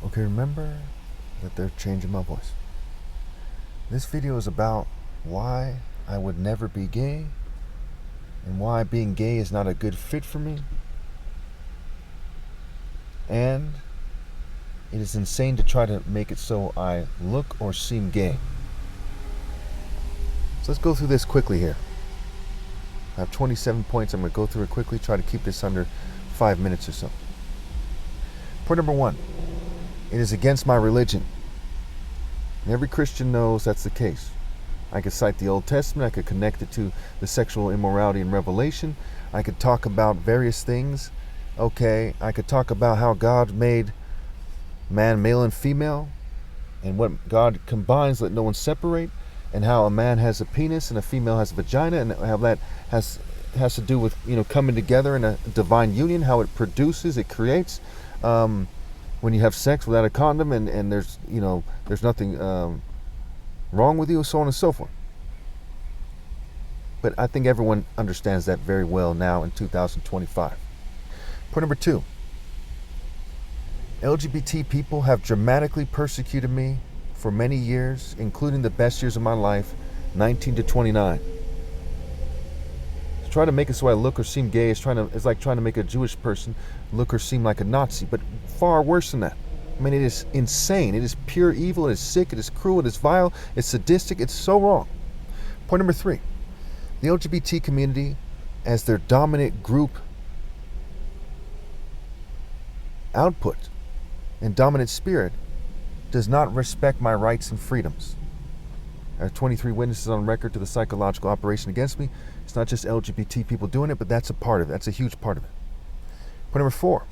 Okay, remember that they're changing my voice. This video is about why I would never be gay and why being gay is not a good fit for me. And it is insane to try to make it so I look or seem gay. So let's go through this quickly here. I have 27 points. I'm going to go through it quickly, try to keep this under 5 minutes or so. Point number 1. It is against my religion. And every Christian knows that's the case. I could cite the Old Testament. I could connect it to the sexual immorality in Revelation. I could talk about various things. Okay, I could talk about how God made man male and female, and what God combines, let no one separate, and how a man has a penis and a female has a vagina, and how that has to do with, coming together in a divine union, how it produces, it creates. When you have sex without a condom, and there's nothing wrong with you, so on and so forth. But I think everyone understands that very well now in 2025. Point number 2. LGBT people have dramatically persecuted me for many years, including the best years of my life, 19 to 29. To try to make it so I look or seem gay is like trying to make a Jewish person look or seem like a Nazi, but far worse than that. I mean, it is insane. It is pure evil. It is sick. It is cruel. It is vile. It's sadistic. It's so wrong. Point number 3. The LGBT community, as their dominant group output and dominant spirit, does not respect my rights and freedoms. I have 23 witnesses on record to the psychological operation against me. It's not just LGBT people doing it, but that's a part of it. That's a huge part of it. Point number 4.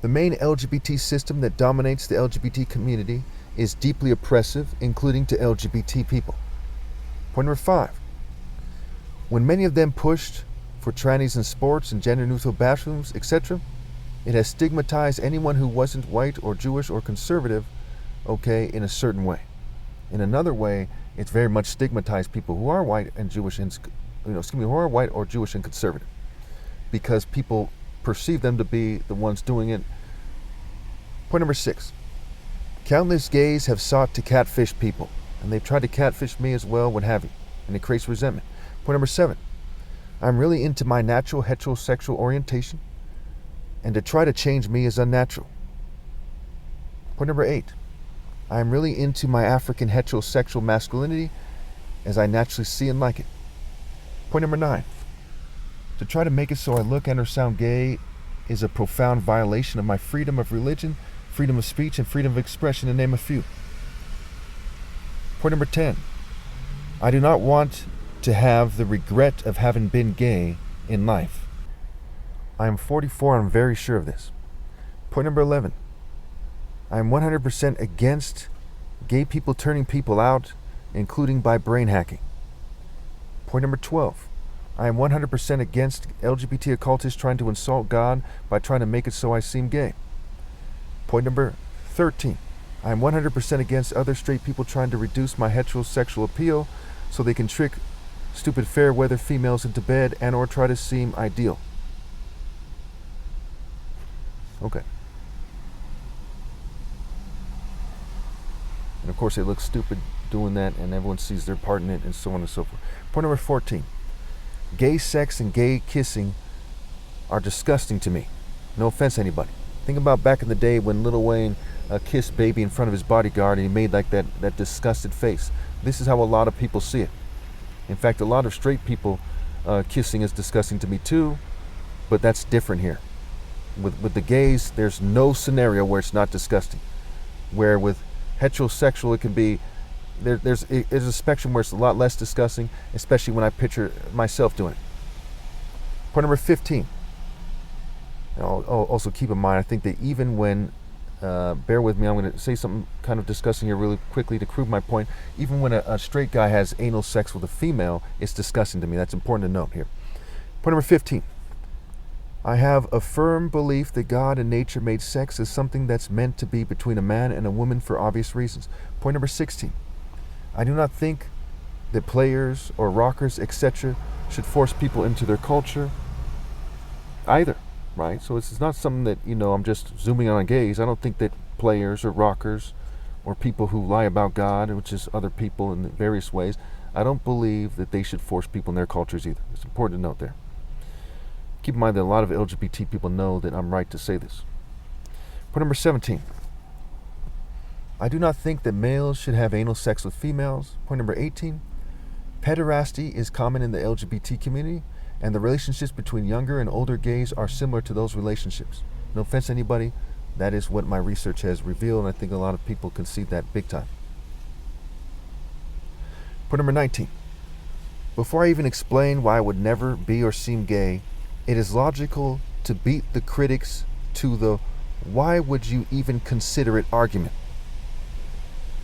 The main LGBT system that dominates the LGBT community is deeply oppressive, including to LGBT people. Point number 5. When many of them pushed for trannies in sports and gender-neutral bathrooms, etc., it has stigmatized anyone who wasn't white or Jewish or conservative, in a certain way. In another way, it's very much stigmatized people who are white and Jewish and, who are white or Jewish and conservative, because people perceive them to be the ones doing it. Point number 6. Countless gays have sought to catfish people, and they've tried to catfish me as well, what have you, and it creates resentment. Point number 7. I'm really into my natural heterosexual orientation, and to try to change me is unnatural. Point number 8. I am really into my African heterosexual masculinity as I naturally see and like it. Point number 9. To try to make it so I look and or sound gay is a profound violation of my freedom of religion, freedom of speech, and freedom of expression, to name a few. Point number 10. I do not want to have the regret of having been gay in life. I am 44 and I'm very sure of this. Point number 11. I am 100% against gay people turning people out, including by brain hacking. Point number 12. I am 100% against LGBT occultists trying to insult God by trying to make it so I seem gay. Point number 13. I am 100% against other straight people trying to reduce my heterosexual appeal so they can trick stupid fair weather females into bed and or try to seem ideal. Okay. And of course, it looks stupid doing that, and everyone sees their part in it, and so on and so forth. Point number 14. Gay sex and gay kissing are disgusting to me. No offense to anybody. Think about back in the day when Lil Wayne kissed Baby in front of his bodyguard, and he made like that disgusted face. This is how a lot of people see it. In fact, a lot of straight people kissing is disgusting to me too, but that's different here. With the gays, there's no scenario where it's not disgusting. Where with heterosexual, it can be, there's a spectrum where it's a lot less disgusting, especially when I picture myself doing it. Point number 15. Also keep in mind, I think that even when, bear with me, I'm going to say something kind of disgusting here really quickly to prove my point. Even when a straight guy has anal sex with a female, it's disgusting to me. That's important to note here. Point number 15. I have a firm belief that God and nature made sex as something that's meant to be between a man and a woman for obvious reasons. Point number 16. I do not think that players or rockers, etc., should force people into their culture either, right? So it's not something that, I'm just zooming on gays. I don't think that players or rockers or people who lie about God, which is other people in various ways. I don't believe that they should force people in their cultures either. It's important to note there. Keep in mind that a lot of LGBT people know that I'm right to say this. Point number 17. I do not think that males should have anal sex with females. Point number 18. Pederasty is common in the LGBT community, and the relationships between younger and older gays are similar to those relationships. No offense to anybody, that is what my research has revealed, and I think a lot of people concede that big time. Point number 19. Before I even explain why I would never be or seem gay, it is logical to beat the critics to the "why would you even consider it" argument.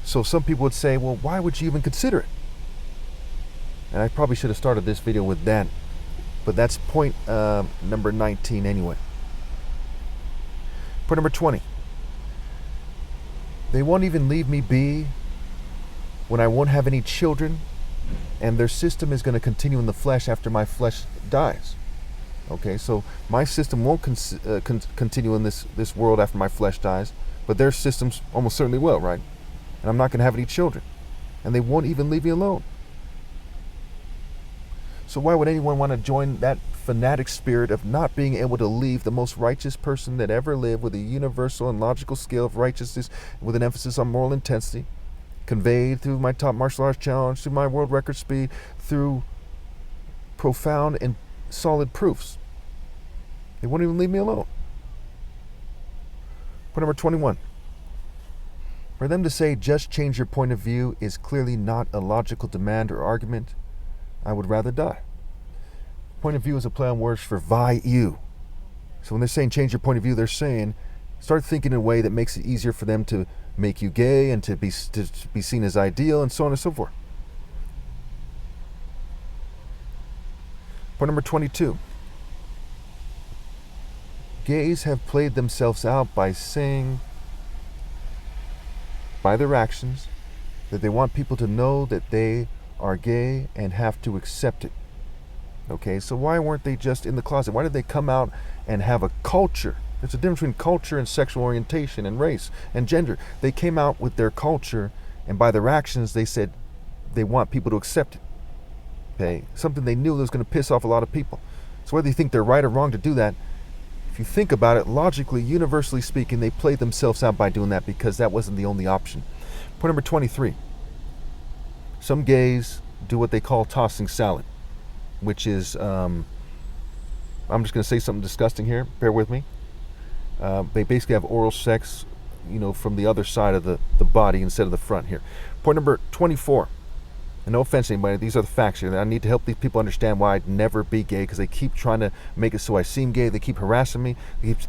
So some people would say, well, why would you even consider it? And I probably should have started this video with that, but that's point number 19 anyway. Point number 20. They won't even leave me be when I won't have any children, and their system is going to continue in the flesh after my flesh dies. Okay, so my system won't continue in this world after my flesh dies, but their systems almost certainly will, right? And I'm not going to have any children, and they won't even leave me alone. So why would anyone want to join that fanatic spirit of not being able to leave the most righteous person that ever lived, with a universal and logical scale of righteousness with an emphasis on moral intensity, conveyed through my top martial arts challenge, through my world record speed, through profound and solid proofs? They won't even leave me alone. Point number 21. For them to say just change your point of view is clearly not a logical demand or argument. I would rather die. Point of view is a play on words for value. So when they're saying change your point of view, they're saying start thinking in a way that makes it easier for them to make you gay and to be seen as ideal, and so on and so forth. Point number 22. Gays have played themselves out by saying, by their actions, that they want people to know that they are gay and have to accept it. Okay, so why weren't they just in the closet? Why did they come out and have a culture? There's a difference between culture and sexual orientation and race and gender. They came out with their culture, and by their actions they said they want people to accept it. Okay, something they knew that was going to piss off a lot of people. So whether you think they're right or wrong to do that, if you think about it, logically, universally speaking, they played themselves out by doing that because that wasn't the only option. Point number 23. Some gays do what they call tossing salad, which is, I'm just going to say something disgusting here. Bear with me. They basically have oral sex, from the other side of the body instead of the front here. Point number 24. And no offense to anybody, these are the facts here. I need to help these people understand why I'd never be gay, because they keep trying to make it so I seem gay. They keep harassing me.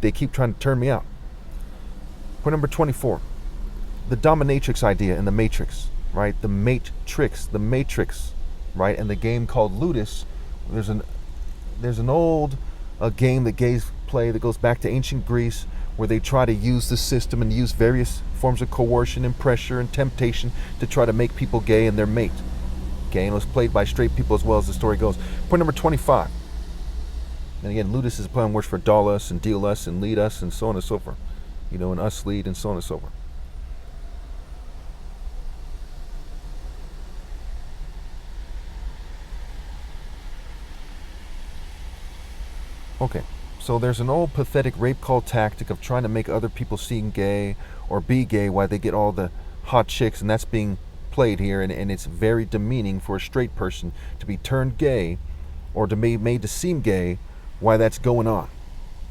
They keep trying to turn me out. Point number 24. The dominatrix idea in the Matrix, right? The Matrix, right? And the game called Ludus. There's an old game that gays play that goes back to ancient Greece, where they try to use the system and use various forms of coercion and pressure and temptation to try to make people gay and their mate. Okay, and it was played by straight people as well, as the story goes. Point number 25. And again, Ludus is a play on words for doll us and deal us and lead us and so on and so forth. And us lead and so on and so forth. Okay, so there's an old pathetic rape call tactic of trying to make other people seem gay or be gay while they get all the hot chicks, and that's being played here, and it's very demeaning for a straight person to be turned gay or to be made to seem gay while that's going on,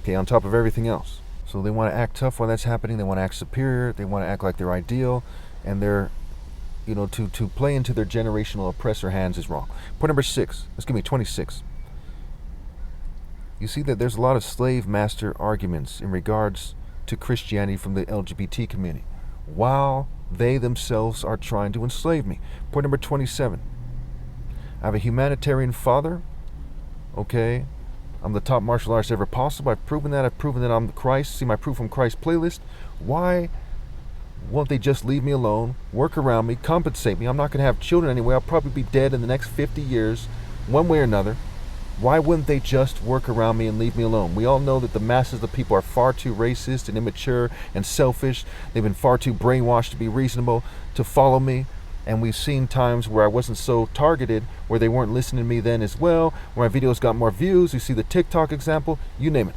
okay, on top of everything else. So they want to act tough while that's happening. They want to act superior. They want to act like they're ideal, and they're, to play into their generational oppressor hands is wrong. Point number 26. You see that there's a lot of slave master arguments in regards to Christianity from the LGBT community, while they themselves are trying to enslave me. Point number 27. I have a humanitarian father. Okay. I'm the top martial artist ever possible. I've proven that. I've proven that I'm the Christ. See my Proof from Christ playlist. Why won't they just leave me alone, work around me, compensate me? I'm not going to have children anyway. I'll probably be dead in the next 50 years, one way or another. Why wouldn't they just work around me and leave me alone? We all know that the masses of people are far too racist and immature and selfish. They've been far too brainwashed to be reasonable, to follow me. And we've seen times where I wasn't so targeted, where they weren't listening to me then as well, where my videos got more views. You see the TikTok example, you name it.